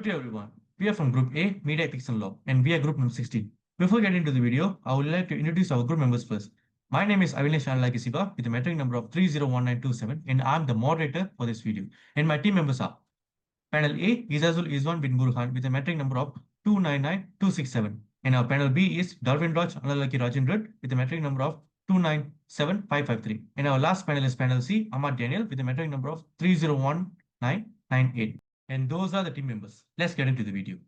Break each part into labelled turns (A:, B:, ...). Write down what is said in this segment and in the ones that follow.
A: day, everyone. We are from Group A, Media Ethics and Law, and we are Group number 16. Before getting into the video, I would like to introduce our group members first. My name is Avinesh Anlakisiba with a metric number of 301927, and I'm the moderator for this video. And my team members are Panel A, Izazul Izwan bin Burhan with a metric number of 299267. And our panel B is Darwin Raj Analaki Rajendran with a metric number of 297553. And our last panel is Panel C, Ahmad Daniel with a metric number of 301998. And those are the team members. Let's get into the video.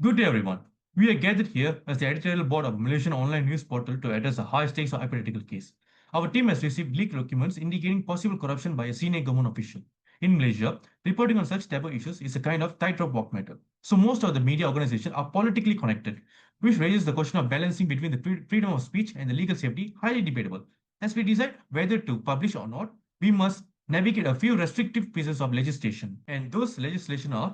A: Good day, everyone. We are gathered here as the editorial board of Malaysian online news portal to address a high-stakes or hypothetical case. Our team has received leaked documents indicating possible corruption by a senior government official. In Malaysia, reporting on such taboo issues is a kind of tightrope walk matter. So most of the media organizations are politically connected, which raises the question of balancing between the freedom of speech and the legal safety, highly debatable. As we decide whether to publish or not, we must navigate a few restrictive pieces of legislation. And those legislation are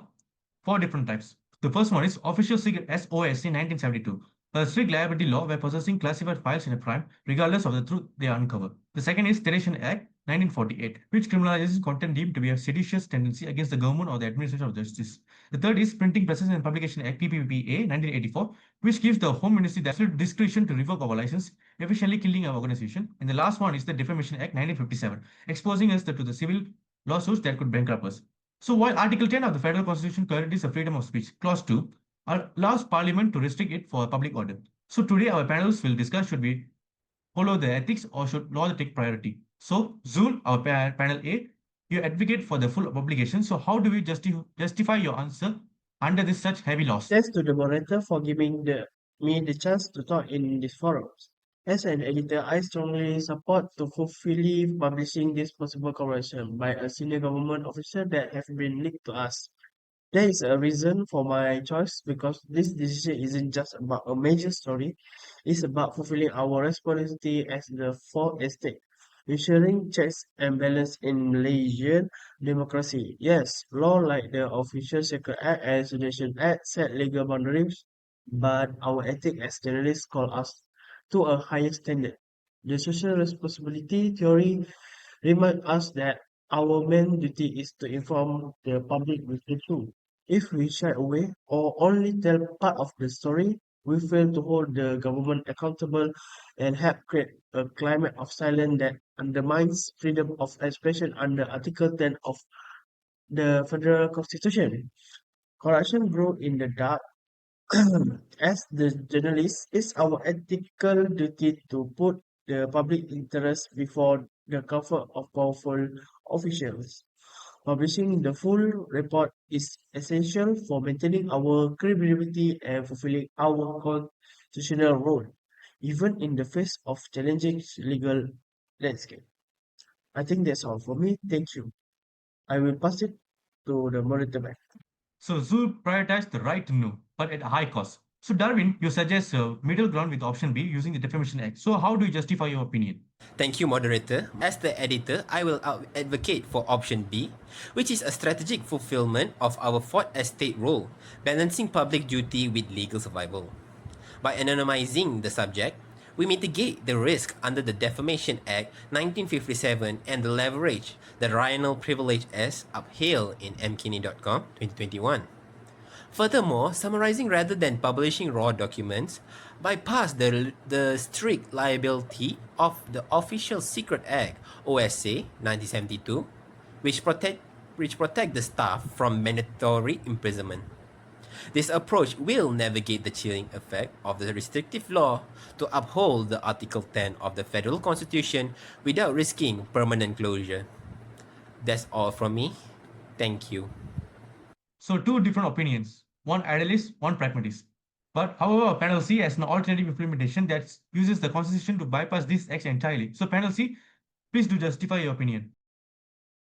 A: four different types. The first one is Official Secret SOSC 1972, a strict liability law where possessing classified files in a crime, regardless of the truth they uncover. The second is Tertiation Act 1948, which criminalizes content deemed to be a seditious tendency against the government or the administration of justice. The third is Printing, Presses and Publication Act PPPA 1984, which gives the Home Ministry the absolute discretion to revoke our license, efficiently killing our organization. And the last one is the Defamation Act 1957, exposing us to the civil lawsuits that could bankrupt us. So while Article 10 of the Federal Constitution guarantees the freedom of speech, Clause 2 allows Parliament to restrict it for public order. So today our panelists will discuss should we follow the ethics or should law take priority. So Zul, our panel A, you advocate for the full publication. So how do we justify your answer under this such heavy loss?
B: Thanks to the moderator for giving me the chance to talk in this forum. As an editor, I strongly support to fully publishing this possible corruption by a senior government officer that have been leaked to us. There is a reason for my choice because this decision isn't just about a major story, it's about fulfilling our responsibility as the fourth estate, ensuring checks and balance in Malaysian democracy. Yes, law like the Official Secret Act and Sedition Act set legal boundaries, but our ethics as journalists call us to a higher standard. The social responsibility theory reminds us that our main duty is to inform the public with the truth. If we shy away or only tell part of the story, we fail to hold the government accountable and help create a climate of silence that undermines freedom of expression under Article 10 of the Federal Constitution. Corruption grows in the dark. As the journalist, it's our ethical duty to put the public interest before the comfort of powerful officials. Publishing the full report is essential for maintaining our credibility and fulfilling our constitutional role, even in the face of challenging legal landscape. I think that's all for me. Thank you. I will pass it to the moderator back.
A: So Zul prioritized the right to know, but at a high cost. So Darwin, you suggest a middle ground with option B using the Defamation Act. So how do you justify your opinion?
C: Thank you, moderator. As the editor, I will advocate for option B, which is a strategic fulfillment of our fourth estate role, balancing public duty with legal survival. By anonymizing the subject, we mitigate the risk under the Defamation Act 1957 and the leverage that Ryanal Privilege as upheld in mkini.com 2021. Furthermore, summarizing rather than publishing raw documents bypass the strict liability of the Official Secret Act OSC 1972, which protect the staff from mandatory imprisonment. This approach will navigate the chilling effect of the restrictive law to uphold the Article 10 of the Federal Constitution without risking permanent closure. That's all from me. Thank you.
A: So two different opinions, one idealist, one pragmatist. But however, Panel C has an alternative implementation that uses the Constitution to bypass this act entirely. So Panel C, please do justify your opinion.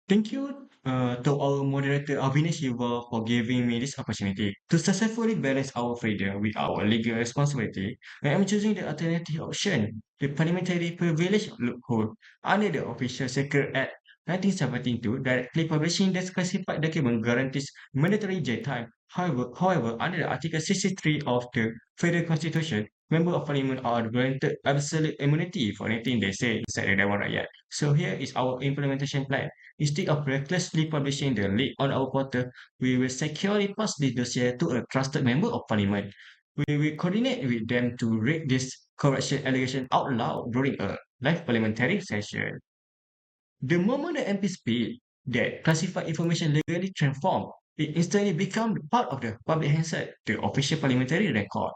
D: Thank you to our moderator Avinesh Yuval for giving me this opportunity to successfully balance our freedom with our legal responsibility. I am choosing the alternative option, the parliamentary privilege loophole under the Official Secret Act 1972. Directly publishing the classified document guarantees mandatory jail time. However, under the Article 63 of the Federal Constitution, Member of Parliament are granted absolute immunity for anything they say inside the Dewan Rakyat. So here is our implementation plan. Instead of recklessly publishing the leak on our portal, we will securely pass this dossier to a trusted member of Parliament. We will coordinate with them to read this corruption allegation out loud during a live parliamentary session. The moment the MP speak that classified information legally transformed, it instantly becomes part of the public handset, the official parliamentary record.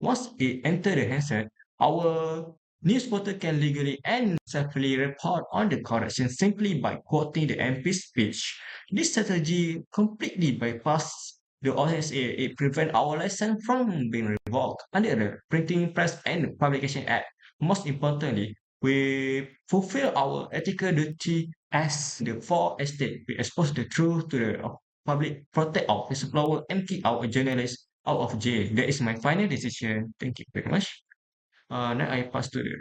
D: Once it enters the handset, our news portal can legally and safely report on the correction simply by quoting the MP's speech. This strategy completely bypasses the OSA. It prevents our license from being revoked under the Printing Press and Publication Act. Most importantly, we fulfill our ethical duty as the four estate. We expose the truth to the public, protect our whistleblower, and keep our journalists out of jail. That is my final decision. Thank you very much. Now I pass to the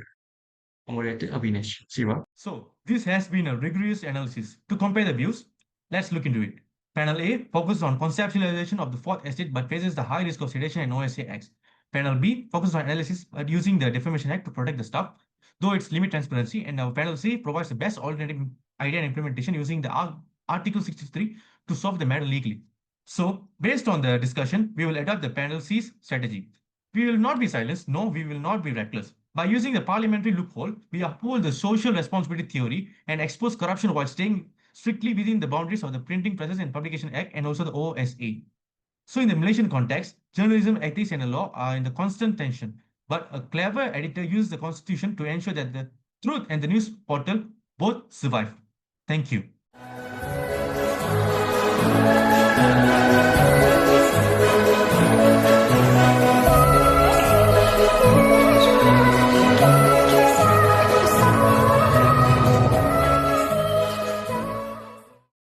D: moderator Avinash Siva.
A: So, this has been a rigorous analysis. To compare the views, let's look into it. Panel A focuses on conceptualization of the fourth estate but faces the high risk of sedition and OSA acts. Panel B focuses on analysis but using the Defamation Act to protect the staff, though it's limit transparency. And our panel C provides the best alternative idea and implementation using the Article 63 to solve the matter legally. So, based on the discussion, we will adopt the panel C's strategy. We will not be silenced, no, we will not be reckless. By using the parliamentary loophole, we uphold the social responsibility theory and expose corruption while staying strictly within the boundaries of the Printing Presses and Publication Act and also the OSA. So in the Malaysian context, journalism, ethics and the law are in the constant tension. But a clever editor uses the constitution to ensure that the truth and the news portal both survive. Thank you.